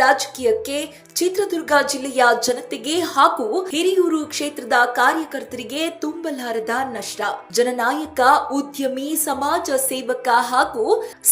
ರಾಜಕೀಯಕ್ಕೆ ಚಿತ್ರದುರ್ಗ ಜಿಲ್ಲೆಯ ಜನತೆಗೆ ಹಾಗೂ ಹಿರಿಯೂರು ಕ್ಷೇತ್ರದ ಕಾರ್ಯಕರ್ತರಿಗೆ ತುಂಬಲಾರದ ನಷ್ಟ. ಜನನಾಯಕ, ಉದ್ಯಮಿ, ಸಮಾಜ ಸೇವಕ ಹಾಗೂ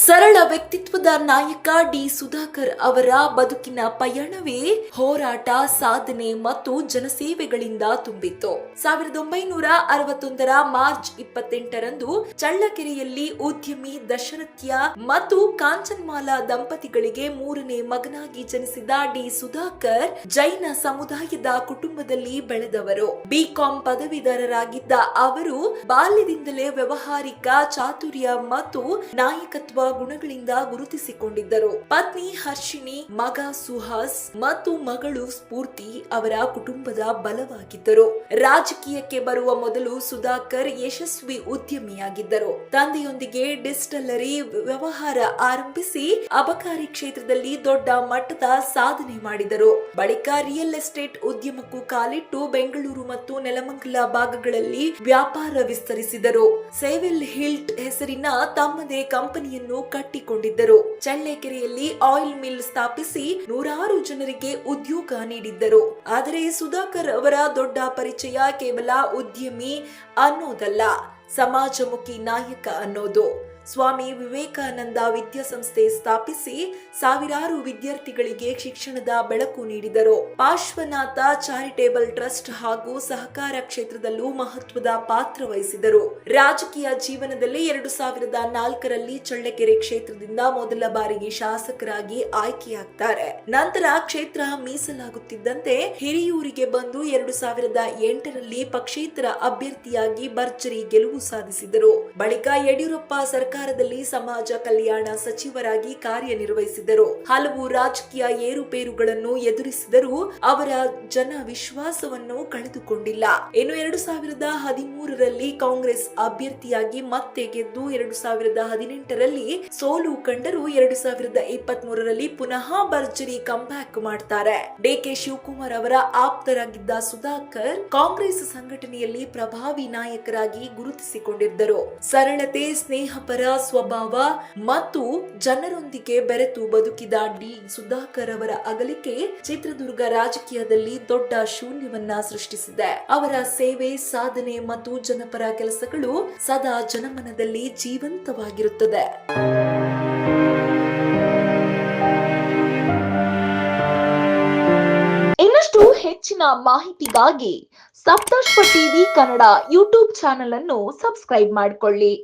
ಸರಳ ವ್ಯಕ್ತಿತ್ವದ ನಾಯಕ ಡಿ ಸುಧಾಕರ್ ಅವರ ಬದುಕಿನ ಪಯಣವೇ ಹೋರಾಟ, ಸಾಧನೆ ಮತ್ತು ಜನಸೇವೆಗಳಿಂದ ತುಂಬಿತ್ತು. 1961 ಮಾರ್ಚ್ 28ರಂದು ಚಳ್ಳಕೆರೆಯಲ್ಲಿ ಉದ್ಯಮಿ ದಶರಥ್ಯ ಮತ್ತು ಕಾಂಚನ್ಮಾಲಾ ದಂಪತಿಗಳಿಗೆ ಮೂರನೇ ಮಗನಾಗಿ ಜನಿಸಿದ ಡಿ ಸುಧಾಕರ್ ಜೈನ ಸಮುದಾಯದ ಕುಟುಂಬದಲ್ಲಿ ಬೆಳೆದವರು. ಬಿಕಾಂ ಪದವೀಧರರಾಗಿದ್ದ ಅವರು ಬಾಲ್ಯದಿಂದಲೇ ವ್ಯವಹಾರಿಕ ಚಾತುರ್ಯ ಮತ್ತು ನಾಯಕತ್ವ ಗುಣಗಳಿಂದ ಗುರುತಿಸಿಕೊಂಡಿದ್ದರು. ಪತ್ನಿ ಹರ್ಷಿಣಿ, ಮಗ ಸುಹಾಸ್ ಮತ್ತು ಮಗಳು ಸ್ಫೂರ್ತಿ ಅವರ ಕುಟುಂಬದ ಬಲವಾಗಿದ್ದರು. ರಾಜಕೀಯಕ್ಕೆ ಬರುವ ಮೊದಲು ಸುಧಾಕರ್ ಯಶಸ್ವಿ ಉದ್ಯಮಿಯಾಗಿದ್ದರು. ತಂದೆಯೊಂದಿಗೆ ಡಿಸ್ಟಿಲರಿ ವ್ಯವಹಾರ ಆರಂಭಿಸಿ ಅಬಕಾರಿ ಕ್ಷೇತ್ರದಲ್ಲಿ ದೊಡ್ಡ ಮಟ್ಟದ ಸಾಧನೆ ಮಾಡಿದರು. ಬಳಿಕ ರಿಯಲ್ ಎಸ್ಟೇಟ್ ಉದ್ಯಮಕ್ಕೂ ಕಾಲಿಟ್ಟು ಬೆಂಗಳೂರು ಮತ್ತು ನೆಲಮಂಗಲ ಭಾಗಗಳಲ್ಲಿ ವ್ಯಾಪಾರ ವಿಸ್ತರಿಸಿದರು. ಸೇವಿಲ್ ಹಿಲ್ಟ್ ಹೆಸರಿನ ತಮ್ಮದೇ ಕಂಪನಿಯನ್ನು ಕಟ್ಟಿಕೊಂಡಿದ್ದರು. ಚಳ್ಳಕೆರೆಯಲ್ಲಿ ಆಯಿಲ್ ಮಿಲ್ ಸ್ಥಾಪಿಸಿ ನೂರಾರು ಜನರಿಗೆ ಉದ್ಯೋಗ ನೀಡಿದ್ದರು. ಆದರೆ ಸುಧಾಕರ್ ಅವರ ದೊಡ್ಡ ಪರಿಚಯ ಕೇವಲ ಉದ್ಯಮಿ ಅನ್ನೋದಲ್ಲ, ಸಮಾಜಮುಖಿ ನಾಯಕ ಅನ್ನೋದು. ಸ್ವಾಮಿ ವಿವೇಕಾನಂದ ವಿದ್ಯಾಸಂಸ್ಥೆ ಸ್ಥಾಪಿಸಿ ಸಾವಿರಾರು ವಿದ್ಯಾರ್ಥಿಗಳಿಗೆ ಶಿಕ್ಷಣದ ಬೆಳಕು ನೀಡಿದರು. ಪಾರ್ಶ್ವನಾಥ ಚಾರಿಟೇಬಲ್ ಟ್ರಸ್ಟ್ ಹಾಗೂ ಸಹಕಾರ ಕ್ಷೇತ್ರದಲ್ಲೂ ಮಹತ್ವದ ಪಾತ್ರ ವಹಿಸಿದರು. ರಾಜಕೀಯ ಜೀವನದಲ್ಲಿ 2004ರಲ್ಲಿ ಚಳ್ಳಕೆರೆ ಕ್ಷೇತ್ರದಿಂದ ಮೊದಲ ಬಾರಿಗೆ ಶಾಸಕರಾಗಿ ಆಯ್ಕೆಯಾಗ್ತಾರೆ. ನಂತರ ಕ್ಷೇತ್ರ ಮೀಸಲಾಗುತ್ತಿದ್ದಂತೆ ಹಿರಿಯೂರಿಗೆ ಬಂದು 2008ರಲ್ಲಿ ಪಕ್ಷೇತರ ಅಭ್ಯರ್ಥಿಯಾಗಿ ಭರ್ಜರಿ ಗೆಲುವು ಸಾಧಿಸಿದರು. ಬಳಿಕ ಯಡಿಯೂರಪ್ಪ ಸರ್ಕಾರದಲ್ಲಿ ಸಮಾಜ ಕಲ್ಯಾಣ ಸಚಿವರಾಗಿ ಕಾರ್ಯನಿರ್ವಹಿಸಿದರು. ಹಲವು ರಾಜಕೀಯ ಏರುಪೇರುಗಳನ್ನು ಎದುರಿಸಿದರೂ ಅವರ ಜನ ವಿಶ್ವಾಸವನ್ನು ಕಳೆದುಕೊಂಡಿಲ್ಲ. ಇನ್ನು 2013ರಲ್ಲಿ ಕಾಂಗ್ರೆಸ್ ಅಭ್ಯರ್ಥಿಯಾಗಿ ಮತ್ತೆ ಗೆದ್ದು 2018ರಲ್ಲಿ ಸೋಲು ಕಂಡರೂ 2023ರಲ್ಲಿ ಪುನಃ ಭರ್ಜರಿ ಕಂಬ್ಯಾಕ್ ಮಾಡ್ತಾರೆ. ಡಿಕೆ ಶಿವಕುಮಾರ್ ಅವರ ಆಪ್ತರಾಗಿದ್ದ ಸುಧಾಕರ್ ಕಾಂಗ್ರೆಸ್ ಸಂಘಟನೆಯಲ್ಲಿ ಪ್ರಭಾವಿ ನಾಯಕರಾಗಿ ಗುರುತಿಸಿಕೊಂಡಿದ್ದರು. ಸರಳತೆ, ಸ್ನೇಹಪರ ಸ್ವಭಾವ ಮತ್ತು ಜನರೊಂದಿಗೆ ಬೆರೆತು ಬದುಕಿದ ಡಿ ಸುಧಾಕರ್ ಅವರ ಅಗಲಿಕೆ ಚಿತ್ರದುರ್ಗ ರಾಜಕೀಯದಲ್ಲಿ ದೊಡ್ಡ ಶೂನ್ಯವನ್ನ ಸೃಷ್ಟಿಸಿದೆ. ಅವರ ಸೇವೆ, ಸಾಧನೆ ಮತ್ತು ಜನಪರ ಕೆಲಸಗಳು ಸದಾ ಜನಮನದಲ್ಲಿ ಜೀವಂತವಾಗಿರುತ್ತದೆ. ಇನ್ನಷ್ಟು ಹೆಚ್ಚಿನ ಮಾಹಿತಿಗಾಗಿ Saptashwa TV Kannada YouTube channel ಅನ್ನು ಸಬ್ಸ್ಕ್ರೈಬ್ ಮಾಡಿಕೊಳ್ಳಿ.